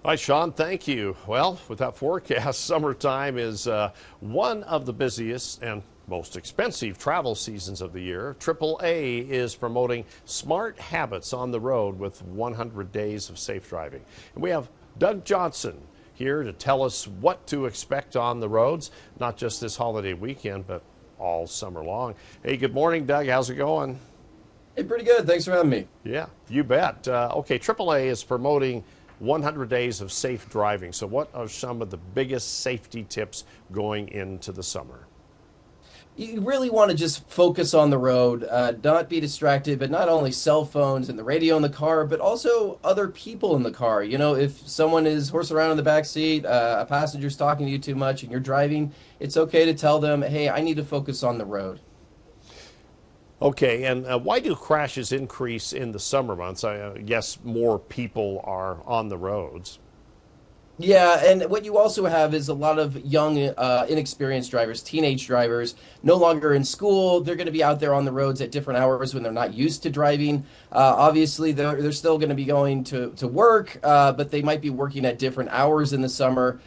Hi, Sean. Thank you. Well, with that forecast, summertime is one of the busiest and most expensive travel seasons of the year. AAA is promoting smart habits on the road with 100 days of safe driving. And we have Doug Johnson here to tell us what to expect on the roads, not just this holiday weekend, but all summer long. Hey, good morning, Doug. How's it going? Hey, pretty good. Thanks for having me. Yeah, you bet. Okay, AAA is promoting 100 days of safe driving. So what are some of the biggest safety tips going into the summer? You really want to just focus on the road, not be distracted, but not only cell phones and the radio in the car, but also other people in the car. You know, if someone is horsing around in the back seat, a passenger's talking to you too much and you're driving, it's okay to tell them, hey, I need to focus on the road. Okay, and why do crashes increase in the summer months? I guess more people are on the roads. Yeah, and what you also have is a lot of young, inexperienced drivers, teenage drivers, no longer in school. They're going to be out there on the roads at different hours when they're not used to driving. Obviously, they're still going to be going to work, but they might be working at different hours in the summer.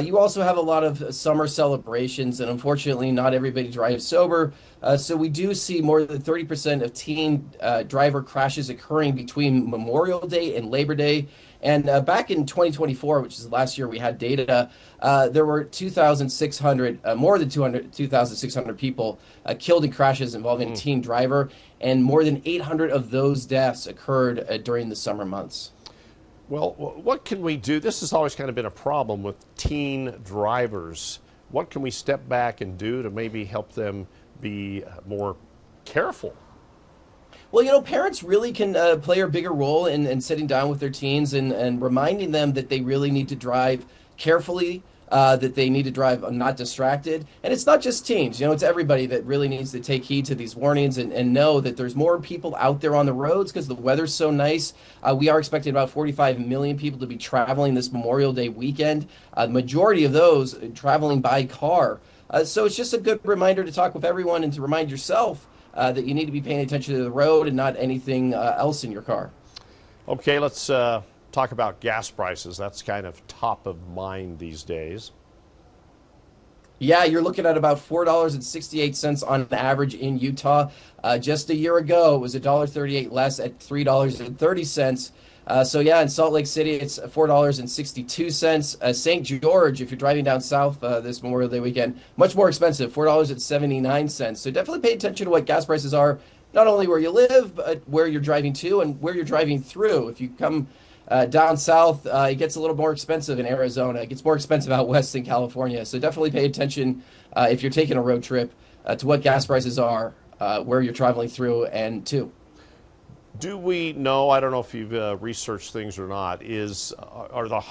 You also have a lot of summer celebrations, and unfortunately, not everybody drives sober. So we do see more than 30% of teen driver crashes occurring between Memorial Day and Labor Day. And back in 2024, which is last year, we had data. There were 2,600, more than 2,600 people killed in crashes involving a teen driver, and more than 800 of those deaths occurred during the summer months. Well, what can we do? This has always kind of been a problem with teen drivers. What can we step back and do to maybe help them be more careful? Well, you know, parents really can play a bigger role in sitting down with their teens and reminding them that they really need to drive carefully, that they need to drive not distracted. And it's not just teens, you know, it's everybody that really needs to take heed to these warnings and know that there's more people out there on the roads because the weather's so nice. We are expecting about 45 million people to be traveling this Memorial Day weekend, the majority of those traveling by car. So it's just a good reminder to talk with everyone and to remind yourself that you need to be paying attention to the road and not anything else in your car. Okay, let's talk about gas prices. That's kind of top of mind these days. Yeah, you're looking at about $4.68 on average in Utah. Just a year ago, it was $1.38 less at $3.30. So yeah, in Salt Lake City, it's $4.62. St. George, if you're driving down south this Memorial Day weekend, much more expensive, $4.79. So definitely pay attention to what gas prices are, not only where you live, but where you're driving to and where you're driving through. If you come down south, it gets a little more expensive in Arizona. It gets more expensive out west in California. So definitely pay attention if you're taking a road trip to what gas prices are, where you're traveling through and to. Do we know, I don't know if you've researched things or not, are the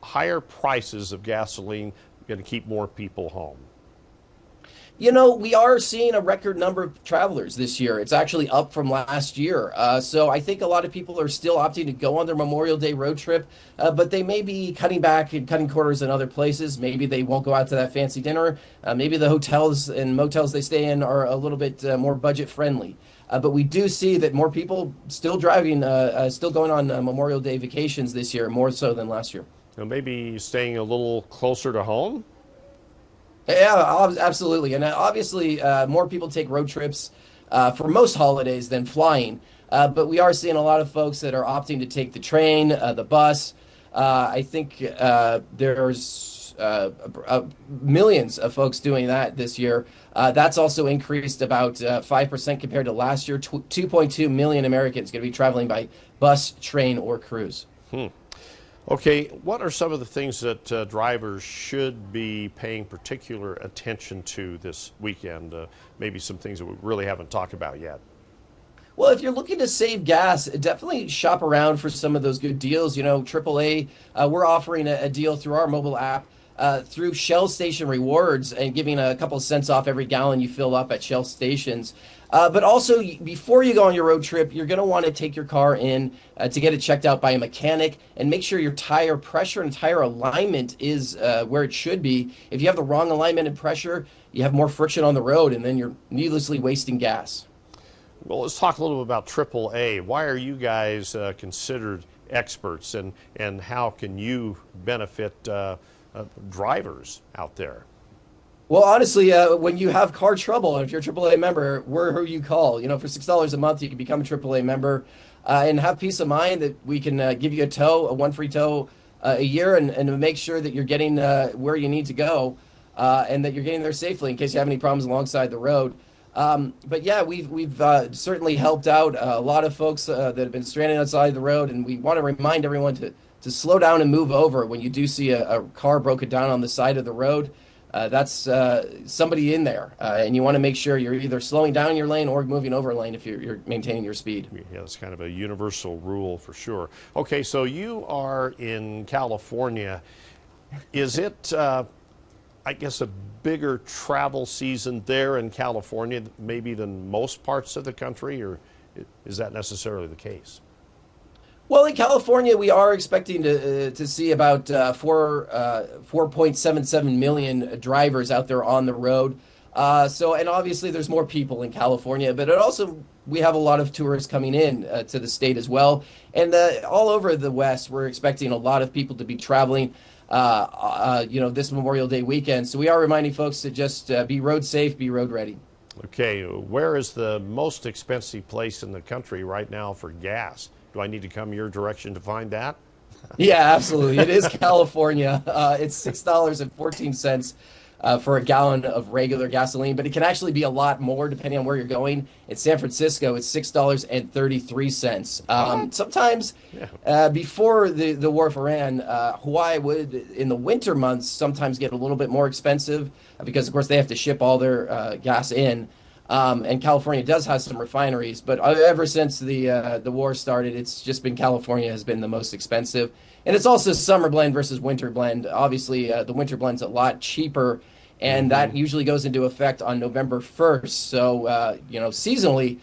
higher prices of gasoline going to keep more people home? You know, we are seeing a record number of travelers this year. It's actually up from last year. So I think a lot of people are still opting to go on their Memorial Day road trip, but they may be cutting back and cutting corners in other places. Maybe they won't go out to that fancy dinner. Maybe the hotels and motels they stay in are a little bit more budget friendly. But we do see that more people still driving, still going on Memorial Day vacations this year, more so than last year. So maybe staying a little closer to home? Yeah, absolutely. And obviously, more people take road trips for most holidays than flying. But we are seeing a lot of folks that are opting to take the train, the bus. I think there's millions of folks doing that this year. That's also increased about 5% compared to last year. 2.2 million Americans going to be traveling by bus, train, or cruise. Okay, what are some of the things that drivers should be paying particular attention to this weekend? Maybe some things that we really haven't talked about yet. Well, if you're looking to save gas, definitely shop around for some of those good deals. You know, AAA, we're offering a deal through our mobile app through Shell Station Rewards and giving a couple of cents off every gallon you fill up at Shell stations. But also, before you go on your road trip, you're going to want to take your car in to get it checked out by a mechanic and make sure your tire pressure and tire alignment is where it should be. If you have the wrong alignment and pressure, you have more friction on the road, and then you're needlessly wasting gas. Well, let's talk a little bit about AAA. Why are you guys considered experts, and how can you benefit drivers out there? Well, honestly, when you have car trouble, if you're a AAA member, we're who you call. You know, for $6 a month, you can become a AAA member and have peace of mind that we can give you a tow, a one free tow a year, and make sure that you're getting where you need to go and that you're getting there safely in case you have any problems alongside the road. But yeah, we've certainly helped out a lot of folks that have been stranded outside the road, and we want to remind everyone to slow down and move over when you do see a car broken down on the side of the road. That's somebody in there, and you want to make sure you're either slowing down your lane or moving over a lane if you're maintaining your speed. Yeah, it's kind of a universal rule for sure. Okay, so you are in California. Is it, I guess, a bigger travel season there in California maybe than most parts of the country, or is that necessarily the case? Well, in California, we are expecting to see about 4.77 million drivers out there on the road. And obviously there's more people in California, but we have a lot of tourists coming in to the state as well. And all over the West, we're expecting a lot of people to be traveling, this Memorial Day weekend. So we are reminding folks to just be road safe, be road ready. Okay, where is the most expensive place in the country right now for gas? Do I need to come your direction to find that? Yeah, absolutely. It is California. It's $6.14 for a gallon of regular gasoline, but it can actually be a lot more depending on where you're going. In San Francisco, it's $6.33. Sometimes before the war for Iran, Hawaii would, in the winter months, sometimes get a little bit more expensive because, of course, they have to ship all their gas in. And California does have some refineries, but ever since the war started, it's just been California has been the most expensive. And it's also summer blend versus winter blend. Obviously, the winter blend's a lot cheaper, and that usually goes into effect on November 1st. So, seasonally,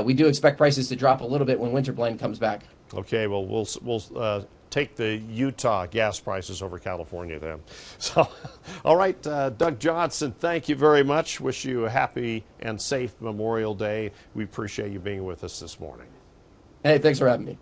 we do expect prices to drop a little bit when winter blend comes back. Okay, well, we'll take the Utah gas prices over California then. So, all right, Doug Johnson, thank you very much. Wish you a happy and safe Memorial Day. We appreciate you being with us this morning. Hey, thanks for having me.